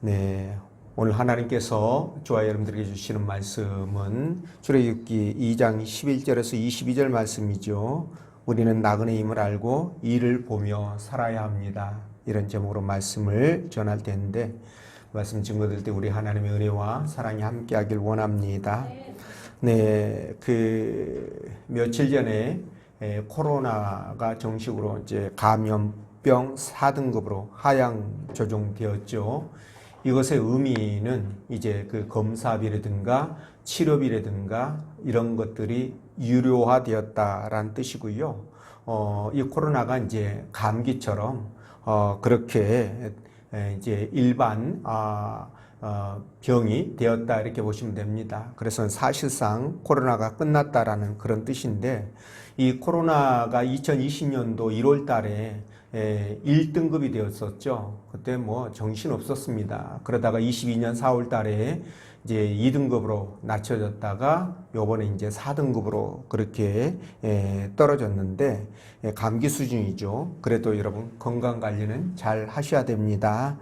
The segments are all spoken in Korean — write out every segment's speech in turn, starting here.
네, 오늘 하나님께서 저와 여러분들에게 주시는 말씀은 출애굽기 2장 11절에서 22절 말씀이죠. 우리는 나그네의 힘을 알고 이를 보며 살아야 합니다. 이런 제목으로 말씀을 전할 텐데 말씀 증거될 때 우리 하나님의 은혜와 사랑이 함께하길 원합니다. 네, 며칠 전에 코로나가 정식으로 이제 감염병 4등급으로 하향 조정되었죠. 이것의 의미는 이제 그 검사비라든가 치료비라든가 이런 것들이 유료화되었다라는 뜻이고요. 이 코로나가 이제 감기처럼 그렇게 이제 일반 병이 되었다 이렇게 보시면 됩니다. 그래서 사실상 코로나가 끝났다라는 그런 뜻인데 이 코로나가 2020년도 1월 달에 1등급이 되었었죠. 그때 뭐 정신 없었습니다. 그러다가 22년 4월 달에 이제 2등급으로 낮춰졌다가 요번에 이제 4등급으로 그렇게 떨어졌는데 감기 수준이죠. 그래도 여러분 건강 관리는 잘 하셔야 됩니다.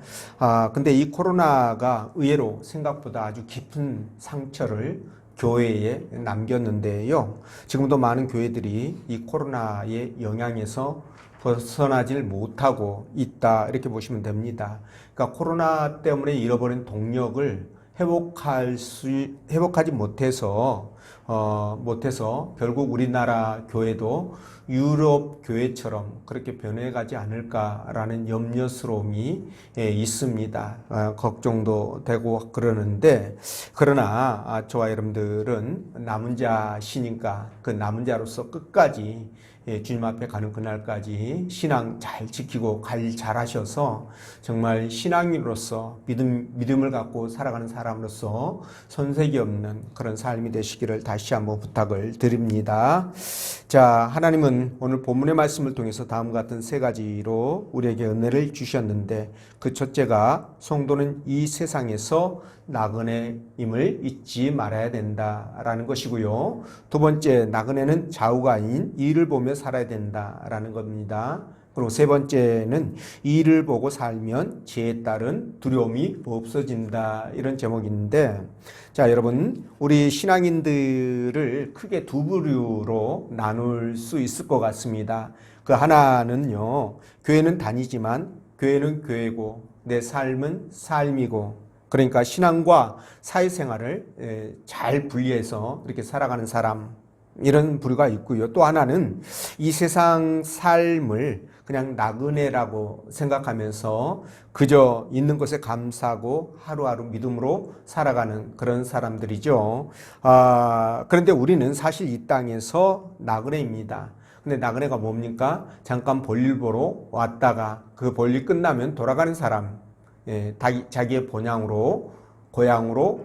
근데 이 코로나가 의외로 생각보다 아주 깊은 상처를 교회에 남겼는데요. 지금도 많은 교회들이 이 코로나의 영향에서 벗어나질 못하고 있다 이렇게 보시면 됩니다. 그러니까 코로나 때문에 잃어버린 동력을 회복하지 못해서 결국 우리나라 교회도 유럽 교회처럼 그렇게 변해가지 않을까라는 염려스러움이 있습니다. 걱정도 되고 그러는데 그러나 저와 여러분들은 남은 자시니까 그 남은 자로서 끝까지 주님 앞에 가는 그날까지 신앙 잘 지키고 관리 잘 하셔서 정말 신앙인으로서 믿음을 갖고 살아가는 사람으로서 손색이 없는 그런 삶이 되시기를 다시 한번 부탁을 드립니다. 자, 하나님은 오늘 본문의 말씀을 통해서 다음과 같은 세 가지로 우리에게 은혜를 주셨는데 그 첫째가 성도는 이 세상에서 나그네임을 잊지 말아야 된다라는 것이고요. 두 번째, 나그네는 좌우가 아닌 이를 보며 살아야 된다라는 겁니다. 그리고 세 번째는 이를 보고 살면 죄에 따른 두려움이 없어진다 이런 제목인데 자 여러분 우리 신앙인들을 크게 두 부류로 나눌 수 있을 것 같습니다. 그 하나는요 교회는 다니지만 교회는 교회고 내 삶은 삶이고 그러니까 신앙과 사회생활을 잘 분리해서 이렇게 살아가는 사람 이런 부류가 있고요. 또 하나는 이 세상 삶을 그냥 나그네라고 생각하면서 그저 있는 것에 감사하고 하루하루 믿음으로 살아가는 그런 사람들이죠. 그런데 우리는 사실 이 땅에서 나그네입니다. 근데 나그네가 뭡니까? 잠깐 볼일 보러 왔다가 그 볼일 끝나면 돌아가는 사람, 자기의 고향으로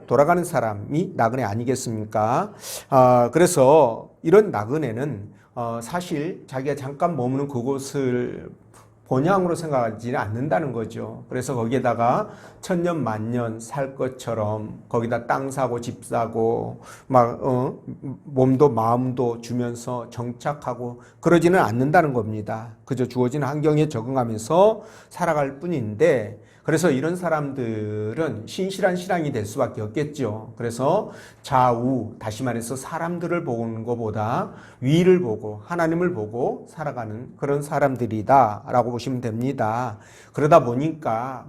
돌아가는 사람이 나그네 아니겠습니까? 그래서 이런 나그네는 사실 자기가 잠깐 머무는 그곳을 본향으로 생각하지는 않는다는 거죠. 그래서 거기에다가 천년 만년 살 것처럼 거기다 땅 사고 집 사고 몸도 마음도 주면서 정착하고 그러지는 않는다는 겁니다. 그저 주어진 환경에 적응하면서 살아갈 뿐인데 그래서 이런 사람들은 신실한 신앙이 될 수밖에 없겠죠. 그래서 좌우, 다시 말해서 사람들을 보는 것보다 위를 보고 하나님을 보고 살아가는 그런 사람들이다라고 보시면 됩니다. 그러다 보니까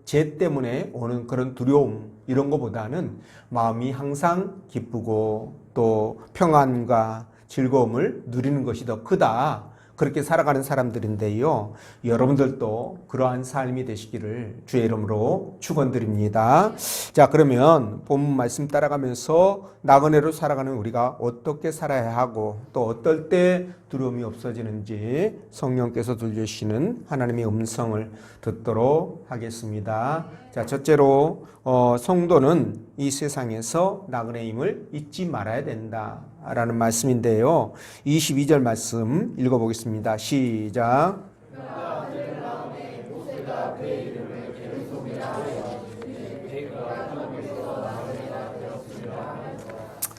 죄 때문에 오는 그런 두려움 이런 것보다는 마음이 항상 기쁘고 또 평안과 즐거움을 누리는 것이 더 크다. 그렇게 살아가는 사람들인데요. 여러분들도 그러한 삶이 되시기를 주의 이름으로 축원드립니다. 자, 그러면 본문 말씀 따라가면서 나그네로 살아가는 우리가 어떻게 살아야 하고 또 어떨 때 두려움이 없어지는지 성령께서 들려주시는 하나님의 음성을 듣도록 하겠습니다. 자, 첫째로 성도는 이 세상에서 나그네임을 잊지 말아야 된다라는 말씀인데요. 22절 말씀 읽어보겠습니다. 시작.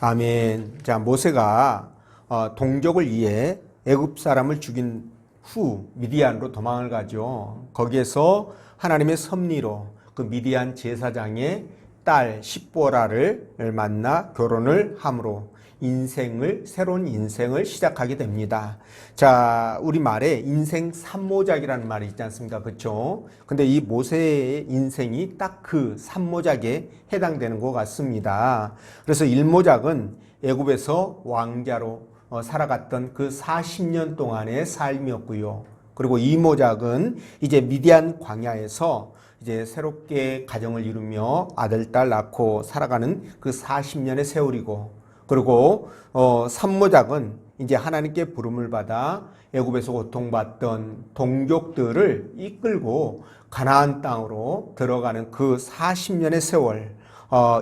아멘. 자, 모세가 동족을 위해 애굽 사람을 죽인 후 미디안으로 도망을 가죠. 거기에서 하나님의 섭리로 그 미디안 제사장의 딸 십보라를 만나 결혼을 함으로 새로운 인생을 시작하게 됩니다. 자, 우리말에 인생 삼모작이라는 말이 있지 않습니까? 그렇죠? 근데 이 모세의 인생이 딱 그 삼모작에 해당되는 것 같습니다. 그래서 일모작은 애굽에서 왕자로 살아갔던 그 40년 동안의 삶이었고요. 그리고 이모작은 이제 미디안 광야에서 이제 새롭게 가정을 이루며 아들, 딸 낳고 살아가는 그 40년의 세월이고, 그리고 산모작은 이제 하나님께 부름을 받아 애굽에서 고통받던 동족들을 이끌고 가나안 땅으로 들어가는 그 40년의 세월,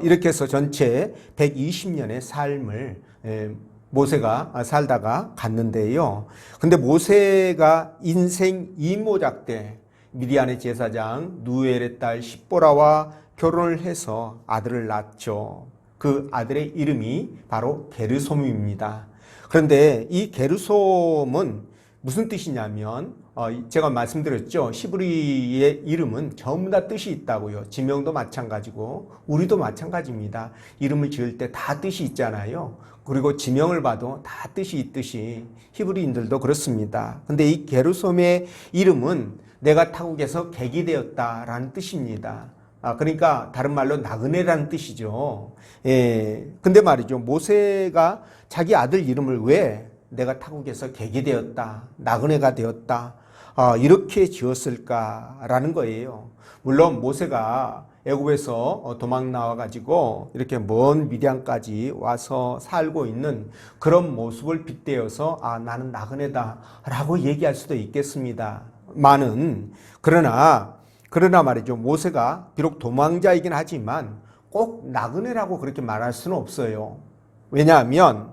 이렇게 해서 전체 120년의 삶을 모세가 살다가 갔는데요. 근데 모세가 인생 이모작 때 미디안의 제사장 누엘의 딸 십보라와 결혼을 해서 아들을 낳았죠. 그 아들의 이름이 바로 게르솜입니다. 그런데 이 게르솜은 무슨 뜻이냐면 제가 말씀드렸죠. 히브리의 이름은 전부 다 뜻이 있다고요. 지명도 마찬가지고 우리도 마찬가지입니다. 이름을 지을 때 다 뜻이 있잖아요. 그리고 지명을 봐도 다 뜻이 있듯이 히브리인들도 그렇습니다. 근데 이 게르솜의 이름은 내가 타국에서 객이 되었다라는 뜻입니다. 그러니까 다른 말로 나그네라는 뜻이죠. 근데 말이죠. 모세가 자기 아들 이름을 왜 내가 타국에서 객이 되었다, 나그네가 되었다, 이렇게 지었을까라는 거예요. 물론 모세가 애굽에서 도망 나와가지고 이렇게 먼 미디안까지 와서 살고 있는 그런 모습을 빗대어서 나는 나그네다라고 얘기할 수도 있겠습니다. 그러나 말이죠. 모세가 비록 도망자이긴 하지만 꼭 나그네라고 그렇게 말할 수는 없어요. 왜냐하면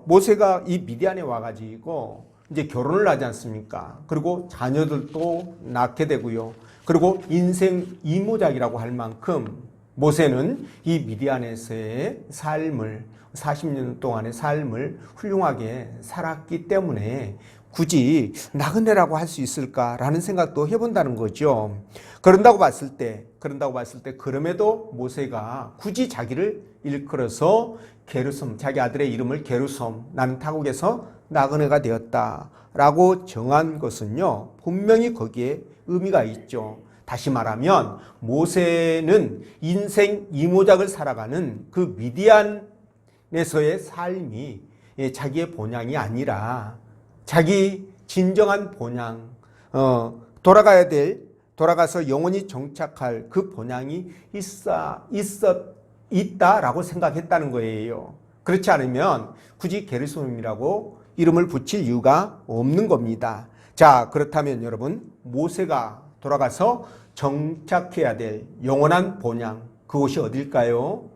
모세가 이 미디안에 와가지고 이제 결혼을 하지 않습니까? 그리고 자녀들도 낳게 되고요. 그리고 인생 이모작이라고 할 만큼 모세는 이 미디안에서의 삶을 40년 동안의 삶을 훌륭하게 살았기 때문에 굳이 나그네라고 할 수 있을까라는 생각도 해본다는 거죠. 그런다고 봤을 때 그럼에도 모세가 굳이 자기를 일컬어서 게르솜, 자기 아들의 이름을 게르솜, 나는 타국에서 나그네가 되었다라고 정한 것은요, 분명히 거기에 의미가 있죠. 다시 말하면 모세는 인생 이모작을 살아가는 그 미디안에서의 삶이 자기의 본향이 아니라 자기 진정한 본향, 돌아가서 영원히 정착할 그 본향이 있다라고 생각했다는 거예요. 그렇지 않으면 굳이 게르솜이라고 이름을 붙일 이유가 없는 겁니다. 자, 그렇다면 여러분, 모세가 돌아가서 정착해야 될 영원한 본향, 그곳이 어딜까요?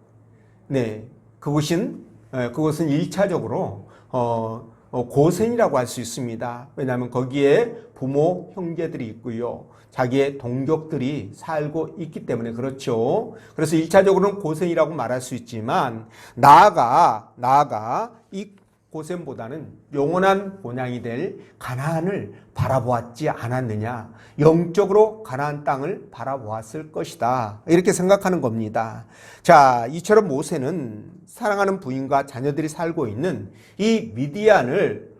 네, 그것은 1차적으로 고센이라고 할 수 있습니다. 왜냐하면 거기에 부모, 형제들이 있고요. 자기의 동족들이 살고 있기 때문에 그렇죠. 그래서 1차적으로는 고센이라고 말할 수 있지만 나아가 이 고센보다는 영원한 본향이 될 가나안을 바라보았지 않았느냐. 영적으로 가나안 땅을 바라보았을 것이다. 이렇게 생각하는 겁니다. 자, 이처럼 모세는 사랑하는 부인과 자녀들이 살고 있는 이 미디안을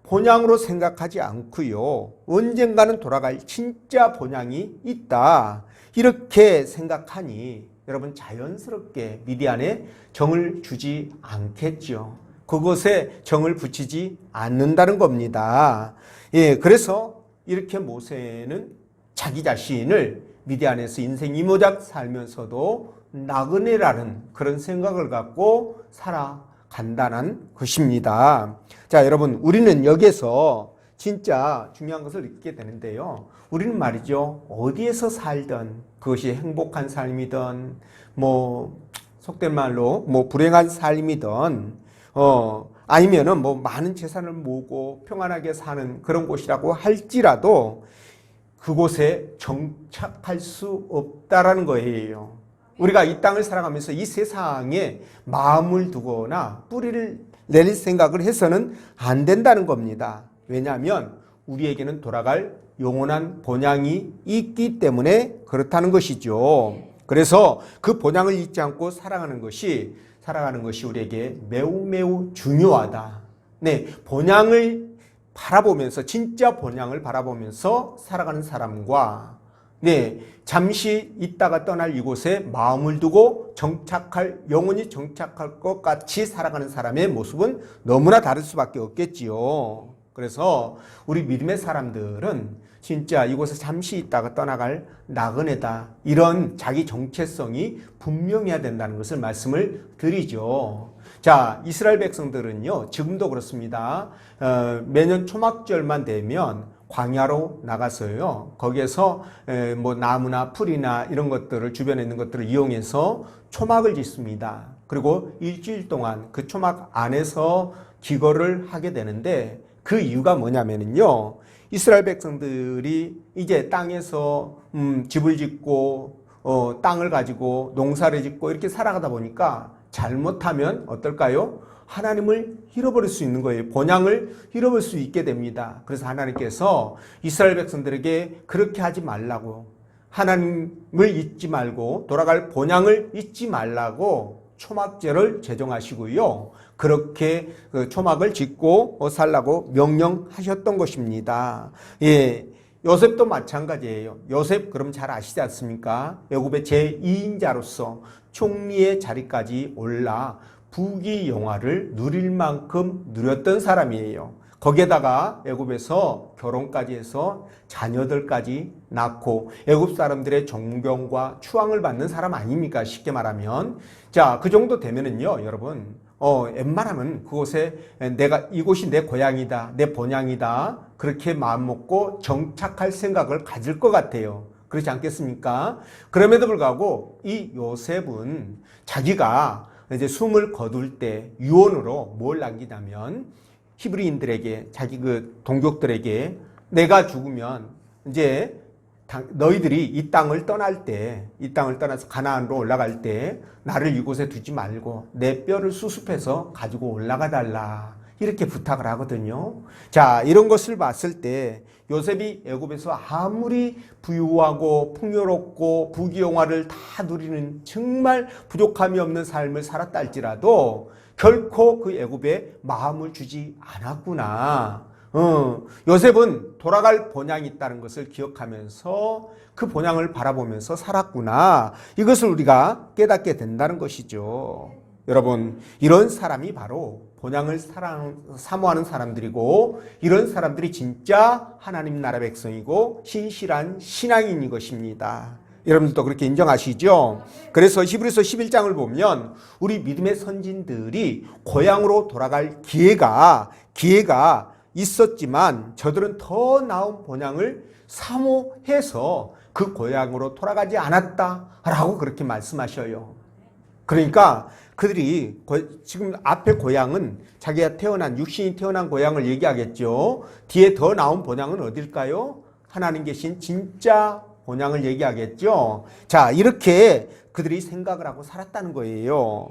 본향으로 생각하지 않고요. 언젠가는 돌아갈 진짜 본향이 있다. 이렇게 생각하니 여러분 자연스럽게 미디안에 정을 주지 않겠죠. 그것에 정을 붙이지 않는다는 겁니다. 그래서 이렇게 모세는 자기 자신을 미디안에서 인생 이모작 살면서도 나그네라는 그런 생각을 갖고 살아간다는 것입니다. 자, 여러분, 우리는 여기에서 진짜 중요한 것을 느끼게 되는데요. 우리는 말이죠, 어디에서 살든 그것이 행복한 삶이든 속된 말로 불행한 삶이든 아니면은 많은 재산을 모으고 평안하게 사는 그런 곳이라고 할지라도 그곳에 정착할 수 없다라는 거예요. 우리가 이 땅을 살아가면서 이 세상에 마음을 두거나 뿌리를 내릴 생각을 해서는 안 된다는 겁니다. 왜냐하면 우리에게는 돌아갈 영원한 본향이 있기 때문에 그렇다는 것이죠. 그래서 그 본향을 잊지 않고 살아가는 것이 우리에게 매우 매우 중요하다. 네, 본향을 바라보면서, 진짜 본향을 바라보면서 살아가는 사람과, 네, 잠시 있다가 떠날 이곳에 마음을 두고 영원히 정착할 것 같이 살아가는 사람의 모습은 너무나 다를 수밖에 없겠지요. 그래서 우리 믿음의 사람들은 진짜 이곳에 잠시 있다가 떠나갈 나그네다, 이런 자기 정체성이 분명해야 된다는 것을 말씀을 드리죠. 자, 이스라엘 백성들은요, 지금도 그렇습니다. 매년 초막절만 되면 광야로 나가서요, 거기에서 뭐 나무나 풀이나 이런 것들을, 주변에 있는 것들을 이용해서 초막을 짓습니다. 그리고 일주일 동안 그 초막 안에서 기거를 하게 되는데, 그 이유가 뭐냐면요, 이스라엘 백성들이 이제 땅에서 집을 짓고 땅을 가지고 농사를 짓고 이렇게 살아가다 보니까 잘못하면 어떨까요? 하나님을 잃어버릴 수 있는 거예요. 본향을 잃어버릴 수 있게 됩니다. 그래서 하나님께서 이스라엘 백성들에게 그렇게 하지 말라고, 하나님을 잊지 말고 돌아갈 본향을 잊지 말라고 초막제를 제정하시고요, 그렇게 그 초막을 짓고 살라고 명령하셨던 것입니다. 예, 요셉도 마찬가지예요. 요셉 그럼 잘 아시지 않습니까? 애굽의 제2인자로서 총리의 자리까지 올라 부귀영화를 누릴 만큼 누렸던 사람이에요. 거기에다가 애굽에서 결혼까지 해서 자녀들까지 낳고 애굽 사람들의 존경과 추앙을 받는 사람 아닙니까? 쉽게 말하면. 자, 그 정도 되면은요, 여러분, 웬만하면 그곳에 이곳이 내 고향이다, 내 본향이다, 그렇게 마음먹고 정착할 생각을 가질 것 같아요. 그렇지 않겠습니까? 그럼에도 불구하고 이 요셉은 자기가 이제 숨을 거둘 때 유언으로 뭘 남기냐면, 히브리인들에게, 자기 그 동족들에게, 내가 죽으면 이제 너희들이 이 땅을 떠나서 가나안으로 올라갈 때 나를 이곳에 두지 말고 내 뼈를 수습해서 가지고 올라가 달라, 이렇게 부탁을 하거든요. 자, 이런 것을 봤을 때 요셉이 애굽에서 아무리 부유하고 풍요롭고 부귀영화를 다 누리는 정말 부족함이 없는 삶을 살았다 할지라도 결코 그 애굽에 마음을 주지 않았구나. 요셉은 돌아갈 본향이 있다는 것을 기억하면서 그 본향을 바라보면서 살았구나. 이것을 우리가 깨닫게 된다는 것이죠. 여러분, 이런 사람이 바로 본향을 사모하는 사람들이고, 이런 사람들이 진짜 하나님 나라 백성이고 신실한 신앙인인 것입니다. 여러분들도 그렇게 인정하시죠? 그래서 히브리서 11장을 보면 우리 믿음의 선진들이 고향으로 돌아갈 기회가 있었지만 저들은 더 나은 본향을 사모해서 그 고향으로 돌아가지 않았다라고 그렇게 말씀하셔요. 그러니까 그들이 지금 앞에 고향은 자기가 육신이 태어난 고향을 얘기하겠죠. 뒤에 더 나은 본향은 어딜까요? 하나님 계신 진짜 본향을 얘기하겠죠. 자, 이렇게 그들이 생각을 하고 살았다는 거예요.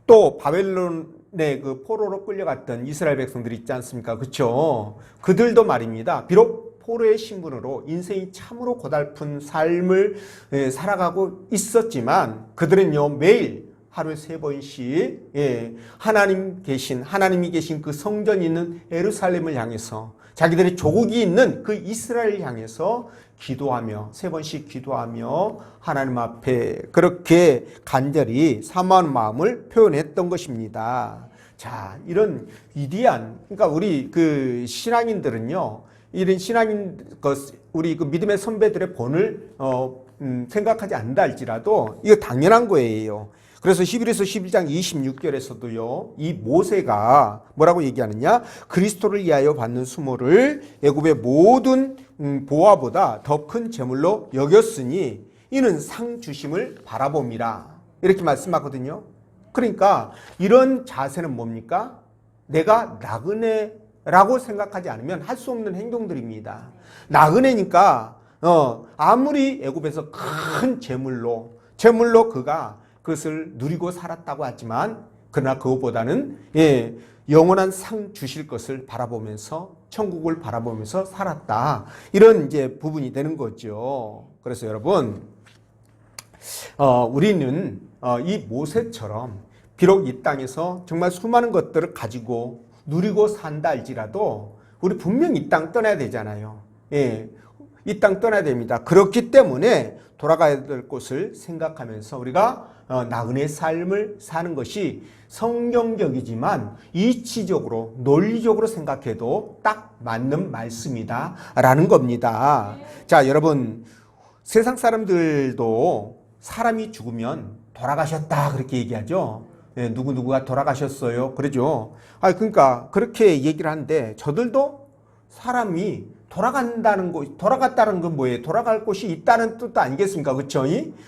또 바벨론의 그 포로로 끌려갔던 이스라엘 백성들이 있지 않습니까? 그렇죠? 그들도 말입니다. 비록 포로의 신분으로 인생이 참으로 고달픈 삶을 살아가고 있었지만 그들은요, 매일 하루에 3번씩 하나님이 계신 그 성전이 있는 예루살렘을 향해서, 자기들의 조국이 있는 그 이스라엘을 향해서 기도하며 3번씩 기도하며 하나님 앞에 그렇게 간절히 사모하는 마음을 표현했던 것입니다. 자, 이런 위대한, 그러니까 우리 그 신앙인들은요, 이런 우리 그 믿음의 선배들의 본을 생각하지 않는다 할지라도 이거 당연한 거예요. 그래서 히브리서 11장 26절에서도요, 이 모세가 뭐라고 얘기하느냐? 그리스도를 위하여 받는 수모를 애굽의 모든 보화보다 더 큰 재물로 여겼으니 이는 상 주심을 바라봄이라, 이렇게 말씀하거든요. 그러니까 이런 자세는 뭡니까? 내가 나그네라고 생각하지 않으면 할 수 없는 행동들입니다. 나그네니까 아무리 애굽에서 큰 재물로 그가 그것을 누리고 살았다고 하지만, 그러나 그것보다는 영원한 상 주실 것을 바라보면서 천국을 바라보면서 살았다. 이런 이제 부분이 되는 거죠. 그래서 여러분, 우리는 이 모세처럼 비록 이 땅에서 정말 수많은 것들을 가지고 누리고 산다 할지라도 우리 분명 이 땅 떠나야 되잖아요. 예, 이 땅 떠나야 됩니다. 그렇기 때문에 돌아가야 될 곳을 생각하면서 우리가 나그네 삶을 사는 것이 성경적이지만 이치적으로 논리적으로 생각해도 딱 맞는 말씀이다 라는 겁니다. 자, 여러분, 세상 사람들도 사람이 죽으면 돌아가셨다 그렇게 얘기하죠. 예, 누구누구가 돌아가셨어요 그러죠. 그러니까 그렇게 얘기를 하는데 저들도 사람이 돌아갔다는 건 뭐예요? 돌아갈 곳이 있다는 뜻도 아니겠습니까? 그렇죠?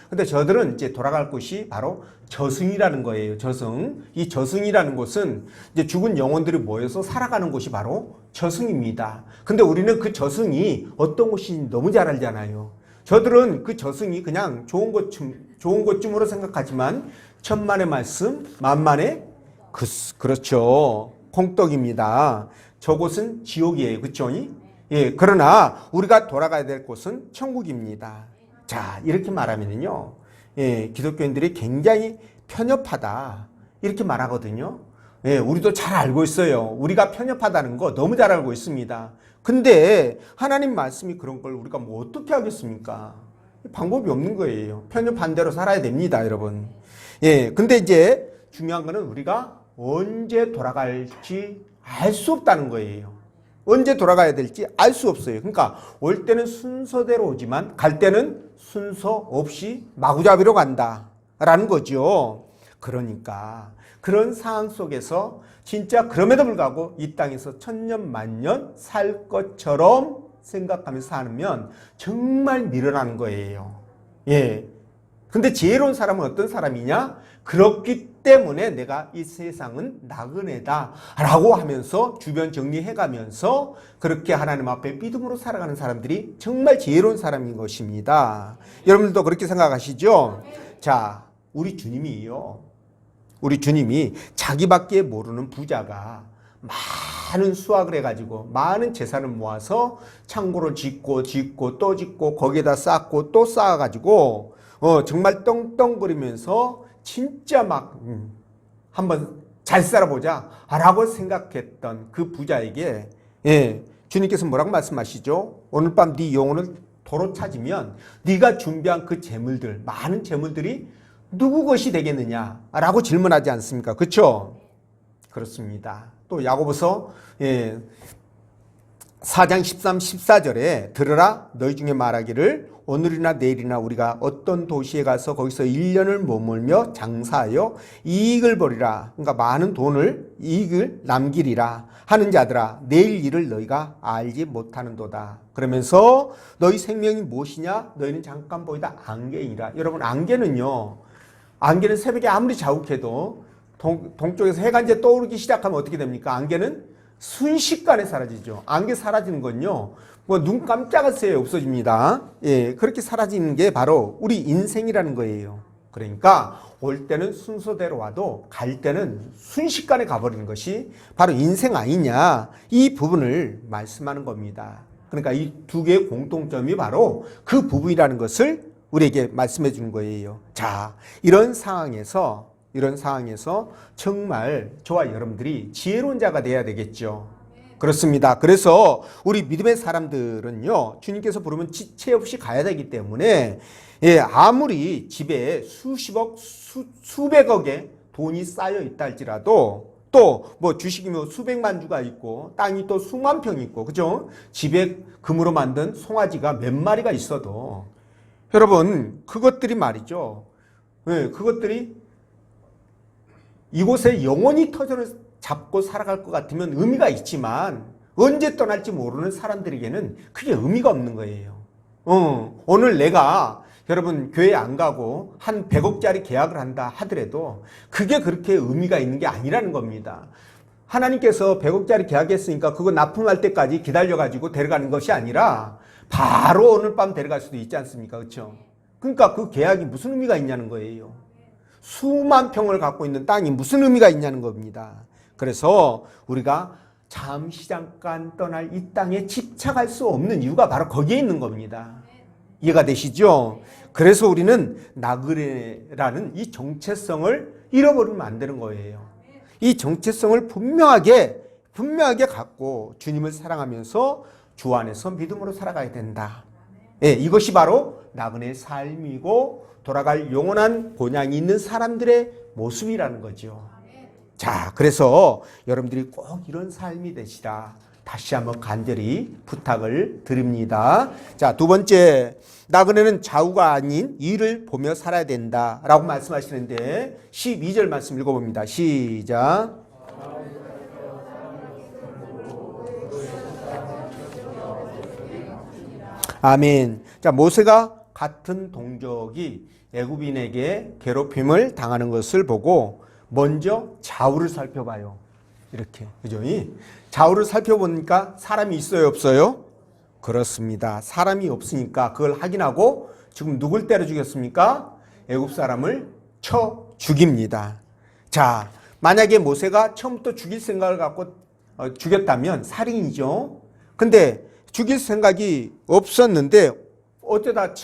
근데 저들은 이제 돌아갈 곳이 바로 저승이라는 거예요. 저승. 이 저승이라는 곳은 이제 죽은 영혼들이 모여서 살아가는 곳이 바로 저승입니다. 근데 우리는 그 저승이 어떤 곳인지 너무 잘 알잖아요. 저들은 그 저승이 그냥 좋은 곳쯤으로 생각하지만 천만의 말씀, 만만의 그렇죠. 콩떡입니다. 저곳은 지옥이에요. 그렇죠? 예, 그러나 우리가 돌아가야 될 곳은 천국입니다. 자, 이렇게 말하면은요, 예, 기독교인들이 굉장히 편협하다 이렇게 말하거든요. 예, 우리도 잘 알고 있어요. 우리가 편협하다는 거 너무 잘 알고 있습니다. 근데 하나님 말씀이 그런 걸 우리가 뭐 어떻게 하겠습니까? 방법이 없는 거예요. 편협한 대로 살아야 됩니다, 여러분. 예, 근데 이제 중요한 거는 우리가 언제 돌아갈지 알 수 없다는 거예요. 언제 돌아가야 될지 알 수 없어요. 그러니까 올 때는 순서대로 오지만 갈 때는 순서 없이 마구잡이로 간다라는 거죠. 그러니까 그런 상황 속에서 진짜 그럼에도 불구하고 이 땅에서 천년 만년 살 것처럼 생각하면서 살면 정말 미련한 거예요. 예. 근데 지혜로운 사람은 어떤 사람이냐? 그렇기 때문에 내가 이 세상은 나그네다 라고 하면서 주변 정리해가면서 그렇게 하나님 앞에 믿음으로 살아가는 사람들이 정말 지혜로운 사람인 것입니다. 여러분들도 그렇게 생각하시죠? 자, 우리 주님이 자기밖에 모르는 부자가 많은 수확을 해가지고 많은 재산을 모아서 창고를 짓고 또 짓고 거기에다 쌓고 또 쌓아가지고 정말 떵떵거리면서 진짜 막 한번 잘 살아보자 라고 생각했던 그 부자에게 주님께서 뭐라고 말씀하시죠? 오늘 밤 네 영혼을 도로 찾으면 네가 준비한 그 재물들, 많은 재물들이 누구 것이 되겠느냐라고 질문하지 않습니까? 그렇죠? 그렇습니다. 또 야고보서 4장 13, 14절에 들으라 너희 중에 말하기를 오늘이나 내일이나 우리가 어떤 도시에 가서 거기서 1년을 머물며 장사하여 이익을 벌이라. 그러니까 많은 이익을 남기리라 하는 자들아 내일 일을 너희가 알지 못하는도다. 그러면서 너희 생명이 무엇이냐? 너희는 잠깐 보이다 안개이라. 여러분 안개는 새벽에 아무리 자욱해도 동쪽에서 해가 이제 떠오르기 시작하면 어떻게 됩니까? 안개는 순식간에 사라지죠. 안개 사라지는 건요, 뭐 눈 깜짝할 새에 없어집니다. 예, 그렇게 사라지는 게 바로 우리 인생이라는 거예요. 그러니까 올 때는 순서대로 와도 갈 때는 순식간에 가버리는 것이 바로 인생 아니냐, 이 부분을 말씀하는 겁니다. 그러니까 이 두 개의 공통점이 바로 그 부분이라는 것을 우리에게 말씀해 주는 거예요. 자, 이런 상황에서 정말 저와 여러분들이 지혜로운 자가 돼야 되겠죠. 그렇습니다. 그래서 우리 믿음의 사람들은요, 주님께서 부르면 지체 없이 가야 되기 때문에 아무리 집에 수십억, 수백억의 돈이 쌓여 있다 할지라도 또 뭐 주식이 뭐 수백만 주가 있고 땅이 또 수만 평이 있고 그죠? 집에 금으로 만든 송아지가 몇 마리가 있어도 여러분 그것들이 말이죠. 그것들이 이곳에 영원히 터전을 잡고 살아갈 것 같으면 의미가 있지만 언제 떠날지 모르는 사람들에게는 그게 의미가 없는 거예요. 오늘 내가 여러분 교회 안 가고 한 100억짜리 계약을 한다 하더라도 그게 그렇게 의미가 있는 게 아니라는 겁니다. 하나님께서 100억짜리 계약했으니까 그거 납품할 때까지 기다려가지고 데려가는 것이 아니라 바로 오늘 밤 데려갈 수도 있지 않습니까? 그렇죠? 그러니까 그 계약이 무슨 의미가 있냐는 거예요. 수만 평을 갖고 있는 땅이 무슨 의미가 있냐는 겁니다. 그래서 우리가 잠시 잠깐 떠날 이 땅에 집착할 수 없는 이유가 바로 거기에 있는 겁니다. 이해가 되시죠? 그래서 우리는 나그네라는 이 정체성을 잃어버리면 안 되는 거예요. 이 정체성을 분명하게 갖고 주님을 사랑하면서 주 안에서 믿음으로 살아가야 된다. 예, 이것이 바로 나그네의 삶이고 돌아갈 영원한 본향이 있는 사람들의 모습이라는 거죠. 자, 그래서 여러분들이 꼭 이런 삶이 되시라 다시 한번 간절히 부탁을 드립니다. 자, 두 번째, 나그네는 좌우가 아닌 이를 보며 살아야 된다라고 말씀하시는데 12절 말씀 읽어봅니다. 시작. 아멘. 자, 모세가 같은 동족이 애굽인에게 괴롭힘을 당하는 것을 보고 먼저 좌우를 살펴봐요. 이렇게, 그죠? 좌우를 살펴보니까 사람이 있어요, 없어요? 그렇습니다. 사람이 없으니까 그걸 확인하고 지금 누굴 때려 죽였습니까? 애굽 사람을 쳐 죽입니다. 자, 만약에 모세가 처음부터 죽일 생각을 갖고 죽였다면 살인이죠. 근데 죽일 생각이 없었는데 어쩌다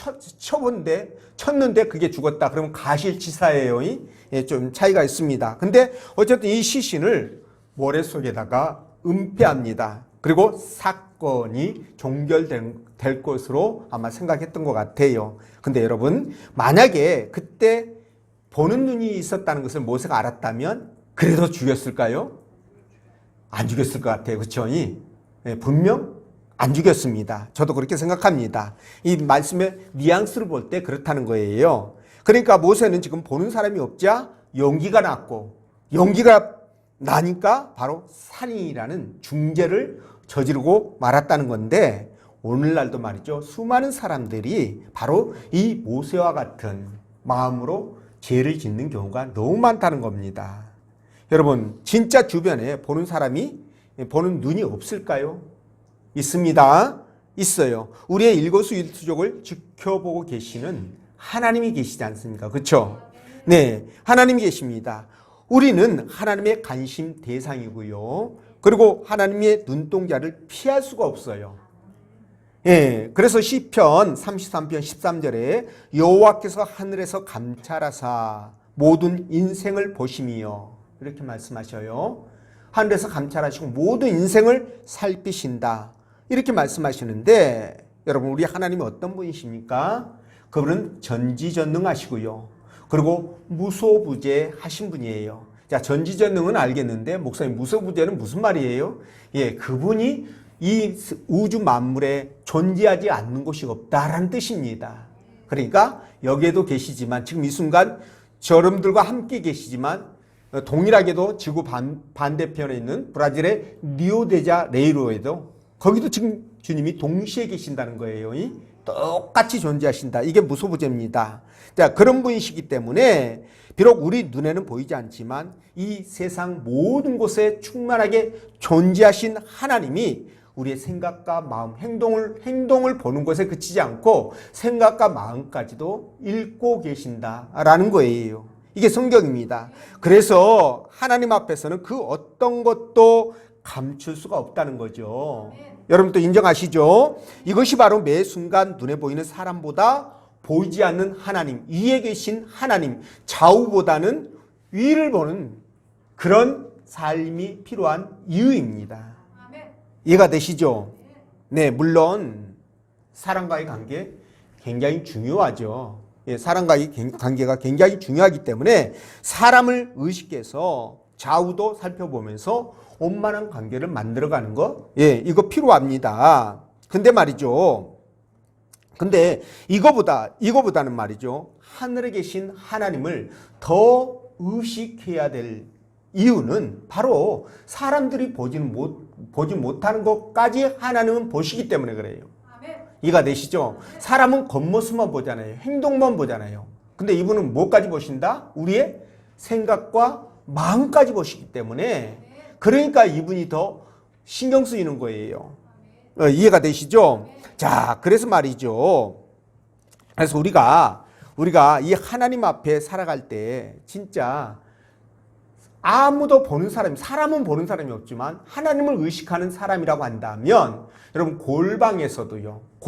쳤는데 그게 죽었다. 그러면 가실치사예요. 예, 좀 차이가 있습니다. 근데 어쨌든 이 시신을 모래 속에다가 은폐합니다. 그리고 사건이 종결될 것으로 아마 생각했던 것 같아요. 근데 여러분, 만약에 그때 보는 눈이 있었다는 것을 모세가 알았다면 그래도 죽였을까요? 안 죽였을 것 같아요. 그렇죠? 예, 분명 안 죽였습니다. 저도 그렇게 생각합니다. 이 말씀의 뉘앙스를 볼 때 그렇다는 거예요. 그러니까 모세는 지금 보는 사람이 없자 용기가 났고, 용기가 나니까 바로 살인이라는 중죄를 저지르고 말았다는 건데, 오늘날도 말이죠, 수많은 사람들이 바로 이 모세와 같은 마음으로 죄를 짓는 경우가 너무 많다는 겁니다. 여러분, 진짜 주변에 보는 사람이, 보는 눈이 없을까요? 있습니다. 있어요. 우리의 일거수일투족을 지켜보고 계시는 하나님이 계시지 않습니까? 그렇죠? 네, 하나님이 계십니다. 우리는 하나님의 관심 대상이고요. 그리고 하나님의 눈동자를 피할 수가 없어요. 예, 그래서 시편 33편 13절에 여호와께서 하늘에서 감찰하사 모든 인생을 보심이요, 이렇게 말씀하셔요. 하늘에서 감찰하시고 모든 인생을 살피신다, 이렇게 말씀하시는데, 여러분, 우리 하나님이 어떤 분이십니까? 그분은 전지전능하시고요. 그리고 무소부재하신 분이에요. 자, 전지전능은 알겠는데, 목사님, 무소부재는 무슨 말이에요? 예, 그분이 이 우주 만물에 존재하지 않는 곳이 없다라는 뜻입니다. 그러니까 여기에도 계시지만, 지금 이 순간 여러분들과 함께 계시지만, 동일하게도 지구 반대편에 있는 브라질의 리오데자네이로에도 거기도 지금 주님이 동시에 계신다는 거예요. 똑같이 존재하신다. 이게 무소부재입니다. 자, 그런 분이시기 때문에 비록 우리 눈에는 보이지 않지만 이 세상 모든 곳에 충만하게 존재하신 하나님이 우리의 생각과 마음, 행동을 보는 것에 그치지 않고 생각과 마음까지도 읽고 계신다라는 거예요. 이게 성경입니다. 그래서 하나님 앞에서는 그 어떤 것도 감출 수가 없다는 거죠. 여러분도 인정하시죠? 이것이 바로 매 순간 눈에 보이는 사람보다 보이지 않는 하나님, 위에 계신 하나님, 좌우보다는 위를 보는 그런 삶이 필요한 이유입니다. 이해가 되시죠? 네, 물론 사람과의 관계 굉장히 중요하죠. 예, 사람과의 관계가 굉장히 중요하기 때문에 사람을 의식해서 좌우도 살펴보면서 원만한 관계를 만들어가는 거, 예, 이거 필요합니다. 근데 말이죠. 근데 이거보다는 말이죠, 하늘에 계신 하나님을 더 의식해야 될 이유는 바로 사람들이 보지 못하는 것까지 하나님은 보시기 때문에 그래요. 이해가 되시죠? 사람은 겉모습만 보잖아요. 행동만 보잖아요. 근데 이분은 뭐까지 보신다? 우리의 생각과 마음까지 보시기 때문에, 그러니까 이분이 더 신경 쓰이는 거예요. 이해가 되시죠? 자, 그래서 말이죠. 그래서 우리가 이 하나님 앞에 살아갈 때 진짜 아무도 보는 사람이, 사람은 보는 사람이 없지만 하나님을 의식하는 사람이라고 한다면 여러분 골방에서도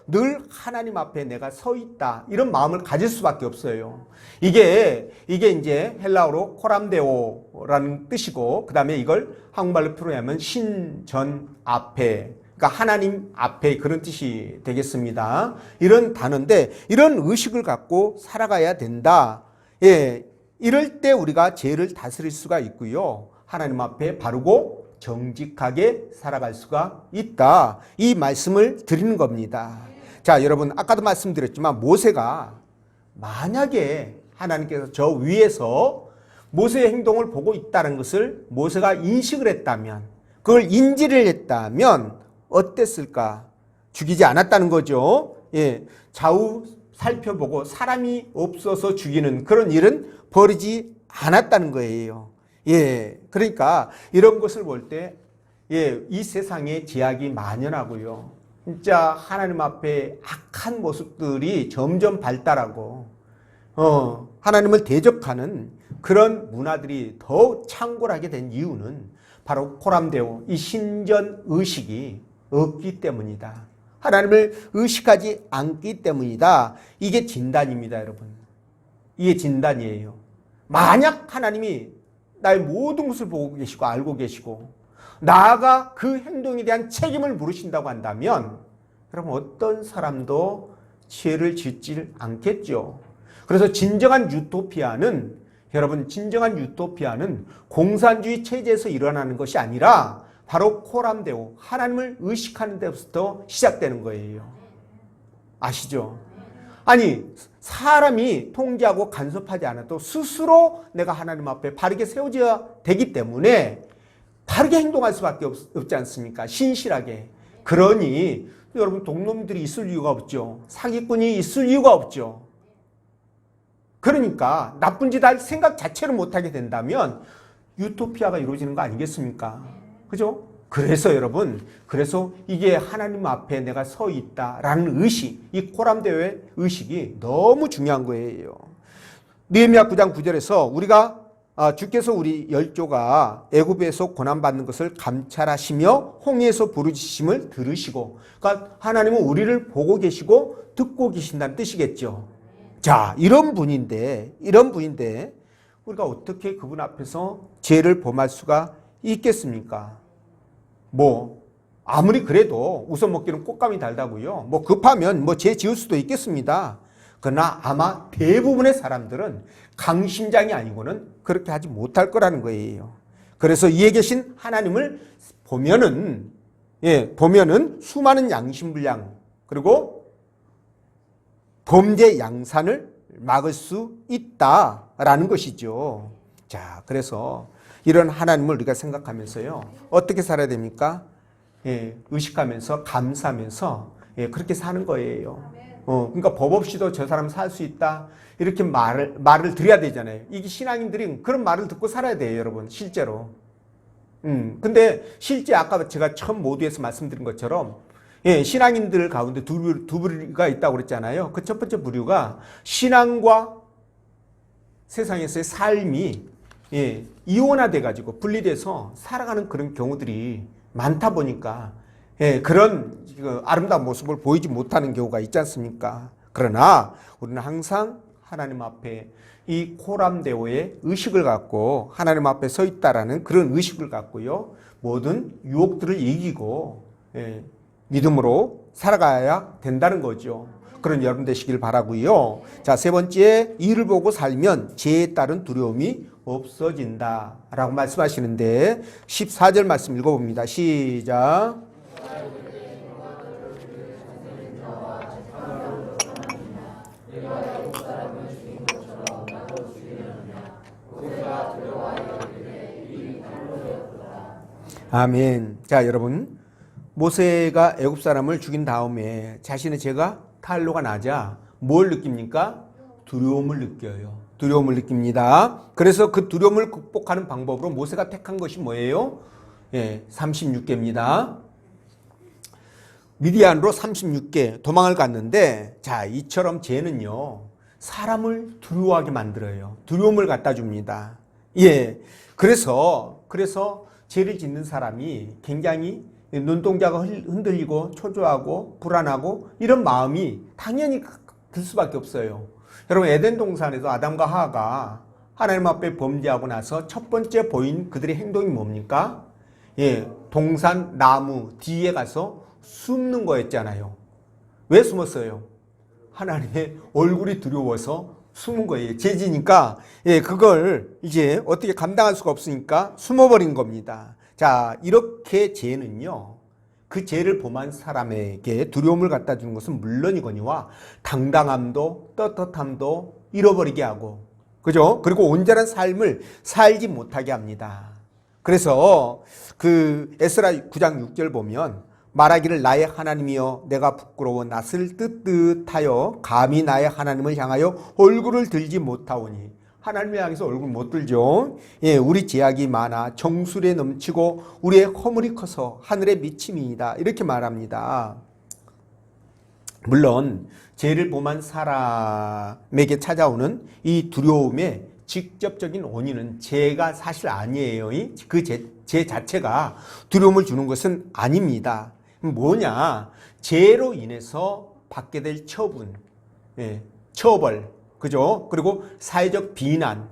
늘 하나님 앞에 내가 서 있다 이런 마음을 가질 수밖에 없어요. 이게 이제 헬라어로 코람데오라는 뜻이고 그 다음에 이걸 한국말로 표현하면 신전 앞에, 그러니까 하나님 앞에 그런 뜻이 되겠습니다. 이런 단어인데 이런 의식을 갖고 살아가야 된다. 예, 이럴 때 우리가 죄를 다스릴 수가 있고요. 하나님 앞에 바르고 정직하게 살아갈 수가 있다. 이 말씀을 드리는 겁니다. 자, 여러분 아까도 말씀드렸지만 모세가 만약에 하나님께서 저 위에서 모세의 행동을 보고 있다는 것을 모세가 인식을 했다면, 그걸 인지를 했다면 어땠을까? 죽이지 않았다는 거죠. 예, 좌우 살펴보고 사람이 없어서 죽이는 그런 일은 벌이지 않았다는 거예요. 예, 그러니까 이런 것을 볼 때, 예, 이 세상에 제약이 만연하고요. 진짜 하나님 앞에 악한 모습들이 점점 발달하고, 하나님을 대적하는 그런 문화들이 더 창궐하게 된 이유는 바로 코람데오, 이 신전 의식이 없기 때문이다. 하나님을 의식하지 않기 때문이다. 이게 진단입니다, 여러분. 이게 진단이에요. 만약 하나님이 나의 모든 것을 보고 계시고 알고 계시고 나아가 그 행동에 대한 책임을 물으신다고 한다면 여러분 어떤 사람도 죄를 짓질 않겠죠. 그래서 진정한 유토피아는, 여러분 진정한 유토피아는 공산주의 체제에서 일어나는 것이 아니라 바로 코람데오, 하나님을 의식하는 데부터 시작되는 거예요. 아시죠? 아니, 사람이 통제하고 간섭하지 않아도 스스로 내가 하나님 앞에 바르게 세워져야 되기 때문에 바르게 행동할 수밖에 없지 않습니까? 신실하게. 그러니 여러분 독놈들이 있을 이유가 없죠. 사기꾼이 있을 이유가 없죠. 그러니까 나쁜 짓 할 생각 자체를 못하게 된다면 유토피아가 이루어지는 거 아니겠습니까? 그죠? 그래서 여러분, 그래서 이게 하나님 앞에 내가 서 있다라는 의식, 이 코람데오의 의식이 너무 중요한 거예요. 느헤미야 9장 9절에서 우리가 주께서 우리 열조가 애굽에서 고난받는 것을 감찰하시며 홍해에서 부르짖음을 들으시고, 그러니까 하나님은 우리를 보고 계시고 듣고 계신다는 뜻이겠죠. 자, 이런 분인데 우리가 어떻게 그분 앞에서 죄를 범할 수가 있겠습니까? 아무리 그래도 우선 먹기는 꽃감이 달다고요. 급하면 죄 지을 수도 있겠습니다. 그러나 아마 대부분의 사람들은 강심장이 아니고는 그렇게 하지 못할 거라는 거예요. 그래서 위에 계신 하나님을 보면은 수많은 양심불량 그리고 범죄 양산을 막을 수 있다라는 것이죠. 자, 그래서 이런 하나님을 우리가 생각하면서요, 어떻게 살아야 됩니까? 의식하면서 감사하면서 그렇게 사는 거예요. 그러니까 법 없이도 저 사람 살 수 있다 이렇게 말을 드려야 되잖아요. 이게 신앙인들이 그런 말을 듣고 살아야 돼요, 여러분. 실제로. 근데 실제 아까 제가 처음 모두에서 말씀드린 것처럼 신앙인들 가운데 두 부류가 있다고 그랬잖아요. 그 첫 번째 부류가 신앙과 세상에서의 삶이 이원화돼 가지고 분리돼서 살아가는 그런 경우들이 많다 보니까 그런 아름다운 모습을 보이지 못하는 경우가 있지 않습니까? 그러나 우리는 항상 하나님 앞에 이 코람데오의 의식을 갖고 하나님 앞에 서 있다라는 그런 의식을 갖고요, 모든 유혹들을 이기고 믿음으로 살아가야 된다는 거죠. 그런 여러분 되시길 바라고요. 자, 세 번째, 이를 보고 살면 죄에 따른 두려움이 없어진다 라고 말씀하시는데 14절 말씀 읽어봅니다. 시작. 아멘. 자, 여러분, 모세가 애굽 사람을 죽인 다음에 자신의 죄가 탄로가 나자 뭘 느낍니까? 두려움을 느껴요. 두려움을 느낍니다. 그래서 그 두려움을 극복하는 방법으로 모세가 택한 것이 뭐예요? 36개입니다. 미디안으로 36개 도망을 갔는데, 자, 이처럼 죄는요, 사람을 두려워하게 만들어요. 두려움을 갖다 줍니다. 예. 그래서 죄를 짓는 사람이 굉장히 눈동자가 흔들리고 초조하고 불안하고 이런 마음이 당연히 들 수밖에 없어요. 여러분, 에덴 동산에서 아담과 하와가 하나님 앞에 범죄하고 나서 첫 번째 보인 그들의 행동이 뭡니까? 예, 동산 나무 뒤에 가서 숨는 거였잖아요. 왜 숨었어요? 하나님의 얼굴이 두려워서 숨은 거예요. 죄지니까 예, 그걸 이제 어떻게 감당할 수가 없으니까 숨어버린 겁니다. 자, 이렇게 죄는요, 그 죄를 범한 사람에게 두려움을 갖다 주는 것은 물론이거니와 당당함도 떳떳함도 잃어버리게 하고, 그죠? 그리고 온전한 삶을 살지 못하게 합니다. 그래서 그 에스라 9장 6절 보면 말하기를 나의 하나님이여 내가 부끄러워 낯을 뜨뜻하여 감히 나의 하나님을 향하여 얼굴을 들지 못하오니, 하나님을 향해서 얼굴 못 들죠. 예, 우리 죄악이 많아 정수리에 넘치고 우리의 허물이 커서 하늘에 미침이다, 이렇게 말합니다. 물론 죄를 범한 사람에게 찾아오는 이 두려움의 직접적인 원인은 죄가 사실 아니에요. 그 죄 자체가 두려움을 주는 것은 아닙니다. 뭐냐? 죄로 인해서 받게 될 처분, 예, 처벌, 그죠? 그리고 사회적 비난,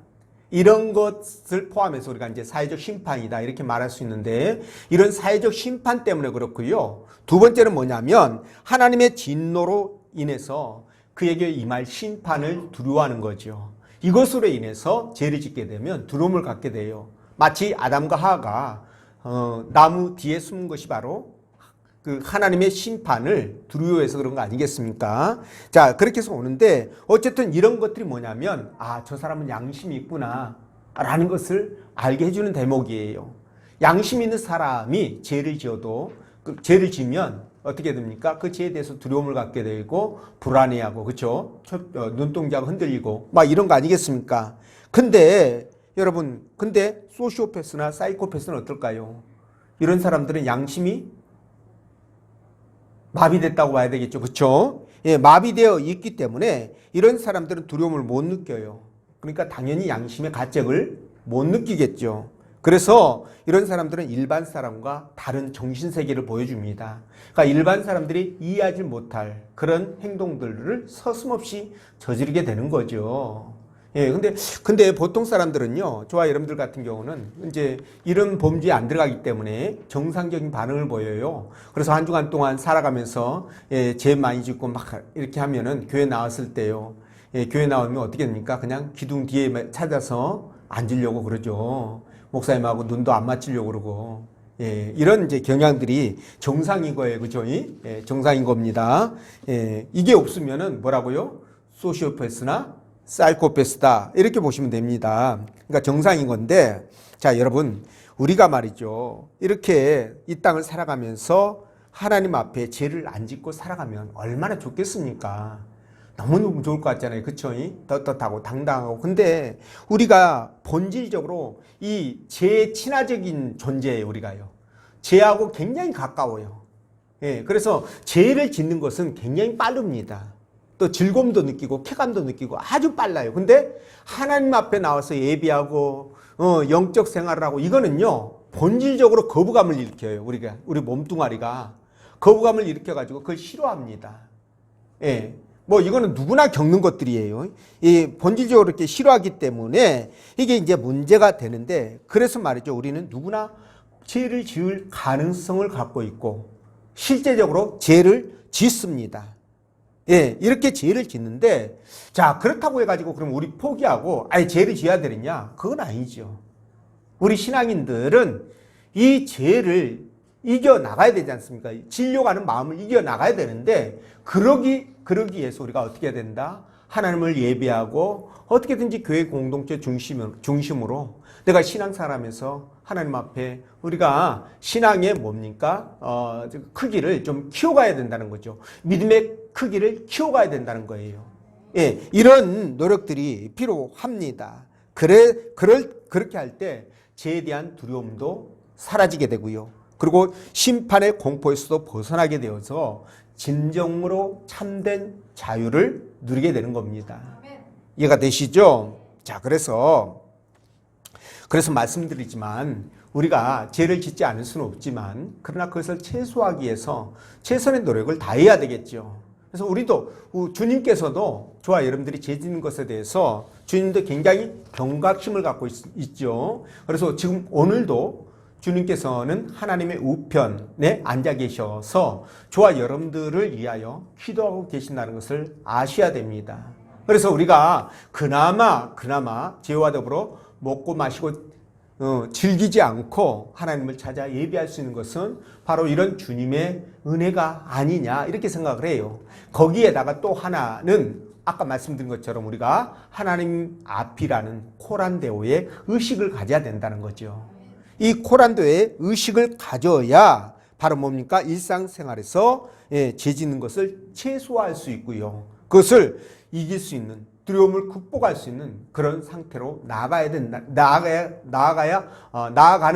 이런 것을 포함해서 우리가 이제 사회적 심판이다, 이렇게 말할 수 있는데, 이런 사회적 심판 때문에 그렇고요. 두 번째는 뭐냐면 하나님의 진노로 인해서 그에게 임할 심판을 두려워하는 거죠. 이것으로 인해서 죄를 짓게 되면 두려움을 갖게 돼요. 마치 아담과 하와가 나무 뒤에 숨은 것이 바로 그 하나님의 심판을 두려워해서 그런 거 아니겠습니까? 자, 그렇게 해서 오는데, 어쨌든 이런 것들이 뭐냐면, 아, 저 사람은 양심이 있구나 라는 것을 알게 해주는 대목이에요. 양심 있는 사람이 죄를 지어도, 죄를 지면 어떻게 됩니까? 그 죄에 대해서 두려움을 갖게 되고 불안해하고, 그렇죠? 눈동자가 흔들리고 막 이런 거 아니겠습니까? 근데 여러분, 근데 소시오패스나 사이코패스는 어떨까요? 이런 사람들은 양심이 마비됐다고 봐야 되겠죠. 그렇죠? 예, 마비되어 있기 때문에 이런 사람들은 두려움을 못 느껴요. 그러니까 당연히 양심의 가책을 못 느끼겠죠. 그래서 이런 사람들은 일반 사람과 다른 정신세계를 보여줍니다. 그러니까 일반 사람들이 이해하지 못할 그런 행동들을 서슴없이 저지르게 되는 거죠. 예, 근데 보통 사람들은요, 저와 여러분들 같은 경우는 이제 이런 범죄에 안 들어가기 때문에 정상적인 반응을 보여요. 그래서 한 주간 동안 살아가면서 예, 죄 많이 짓고 막 이렇게 하면은 교회 나왔을 때요, 예, 교회 나오면 어떻게 됩니까? 그냥 기둥 뒤에 찾아서 앉으려고 그러죠. 목사님하고 눈도 안 맞추려고 그러고, 예, 이런 이제 경향들이 정상인 거예요, 그죠? 예, 정상인 겁니다. 예, 이게 없으면은 뭐라고요? 소시오패스나 사이코패스다, 이렇게 보시면 됩니다. 그러니까 정상인 건데, 자, 여러분, 우리가 말이죠, 이렇게 이 땅을 살아가면서 하나님 앞에 죄를 안 짓고 살아가면 얼마나 좋겠습니까? 너무너무 좋을 것 같잖아요. 그쵸? 떳떳하고 당당하고. 근데 우리가 본질적으로 이 죄의 친화적인 존재예요, 우리가요. 죄하고 굉장히 가까워요. 예, 그래서 죄를 짓는 것은 굉장히 빠릅니다. 또 즐거움도 느끼고 쾌감도 느끼고 아주 빨라요. 근데 하나님 앞에 나와서 예비하고 영적 생활을 하고, 이거는요, 본질적으로 거부감을 일으켜요. 우리 몸뚱아리가 거부감을 일으켜가지고 그걸 싫어합니다. 예, 뭐 이거는 누구나 겪는 것들이에요. 이 본질적으로 이렇게 싫어하기 때문에 이게 이제 문제가 되는데, 그래서 말이죠, 우리는 누구나 죄를 지을 가능성을 갖고 있고 실제적으로 죄를 짓습니다. 예, 이렇게 죄를 짓는데, 자, 그렇다고 해가지고 그럼 우리 포기하고 아예 죄를 지어야 되느냐? 그건 아니죠. 우리 신앙인들은 이 죄를 이겨나가야 되지 않습니까? 지려고 하는 마음을 이겨나가야 되는데, 그러기 위해서 우리가 어떻게 해야 된다? 하나님을 예배하고 어떻게든지 교회 공동체 중심으로 내가 신앙생활하면서 하나님 앞에 우리가 신앙의 뭡니까? 크기를 좀 키워가야 된다는 거죠. 믿음의 크기를 키워가야 된다는 거예요. 예, 이런 노력들이 필요합니다. 그렇게 할 때 죄에 대한 두려움도 사라지게 되고요. 그리고 심판의 공포에서도 벗어나게 되어서 진정으로 참된 자유를 누리게 되는 겁니다. 이해가 되시죠? 자, 그래서 그래서 말씀드리지만 우리가 죄를 짓지 않을 수는 없지만 그러나 그것을 최소화하기 위해서 최선의 노력을 다해야 되겠죠. 그래서 우리도 주님께서도 저와 여러분들이 죄 짓는 것에 대해서 주님도 굉장히 경각심을 갖고 있죠. 그래서 지금 오늘도 주님께서는 하나님의 우편에 앉아 계셔서 저와 여러분들을 위하여 기도하고 계신다는 것을 아셔야 됩니다. 그래서 우리가 그나마 죄와 더불어 먹고 마시고 즐기지 않고 하나님을 찾아 예배할 수 있는 것은 바로 이런 주님의 은혜가 아니냐 이렇게 생각을 해요. 거기에다가 또 하나는 아까 말씀드린 것처럼 우리가 하나님 앞이라는 코란데오의 의식을 가져야 된다는 거죠. 이 코란데오의 의식을 가져야 바로 뭡니까? 일상생활에서 죄 짓는 것을 최소화할 수 있고요. 그것을 이길 수 있는, 두려움을 극복할 수 있는 그런 상태로 나아가는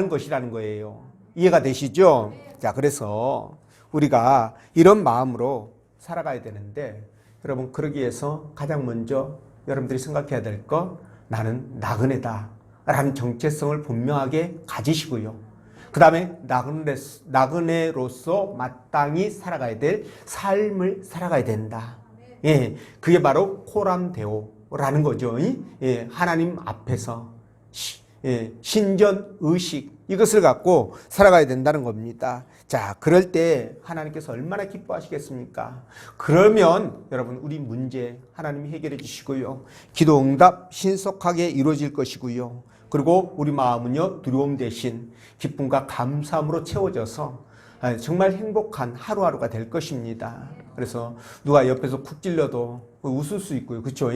것이라는 거예요. 이해가 되시죠? 자, 그래서 우리가 이런 마음으로 살아가야 되는데, 여러분, 그러기 위해서 가장 먼저 여러분들이 생각해야 될 거, 나는 나그네다 라는 정체성을 분명하게 가지시고요. 그 다음에 나그네로서 마땅히 살아가야 될 삶을 살아가야 된다. 예, 그게 바로 코람데오라는 거죠. 예, 하나님 앞에서 신전 의식 이것을 갖고 살아가야 된다는 겁니다. 자, 그럴 때 하나님께서 얼마나 기뻐하시겠습니까? 그러면 여러분 우리 문제 하나님이 해결해 주시고요. 기도 응답 신속하게 이루어질 것이고요. 그리고 우리 마음은요, 두려움 대신 기쁨과 감사함으로 채워져서 정말 행복한 하루하루가 될 것입니다. 그래서 누가 옆에서 쿡 찔러도 웃을 수 있고요. 그쵸?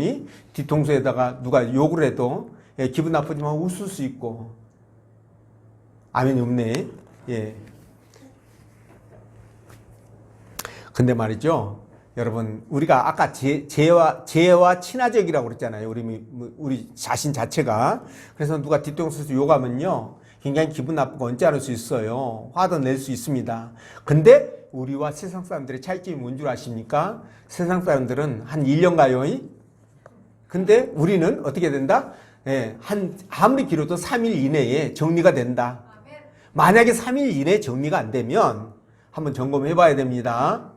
뒤통수에다가 누가 욕을 해도 기분 나쁘지만 웃을 수 있고. 아멘이 없네. 예. 근데 말이죠. 여러분, 우리가 아까 죄와 친화적이라고 그랬잖아요. 우리 자신 자체가. 그래서 누가 뒤통수에서 욕하면요. 굉장히 기분 나쁘고 언짢을 수 있어요. 화도 낼 수 있습니다. 근데 우리와 세상 사람들의 차이점이 뭔 줄 아십니까? 세상 사람들은 한 1년 가요. 근데 우리는 어떻게 된다? 아무리 길어도 3일 이내에 정리가 된다. 만약에 3일 이내에 정리가 안 되면 한번 점검해 봐야 됩니다.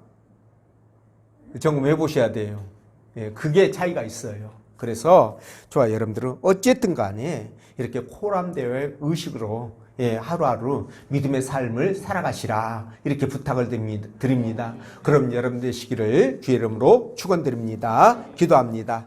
점검해 보셔야 돼요. 그게 차이가 있어요. 그래서 저와 여러분들은 어쨌든 간에 이렇게 코람데오의 의식으로 하루하루 믿음의 삶을 살아가시라 이렇게 부탁을 드립니다. 그럼 여러분 되시기를 주의 이름으로 축원드립니다. 기도합니다.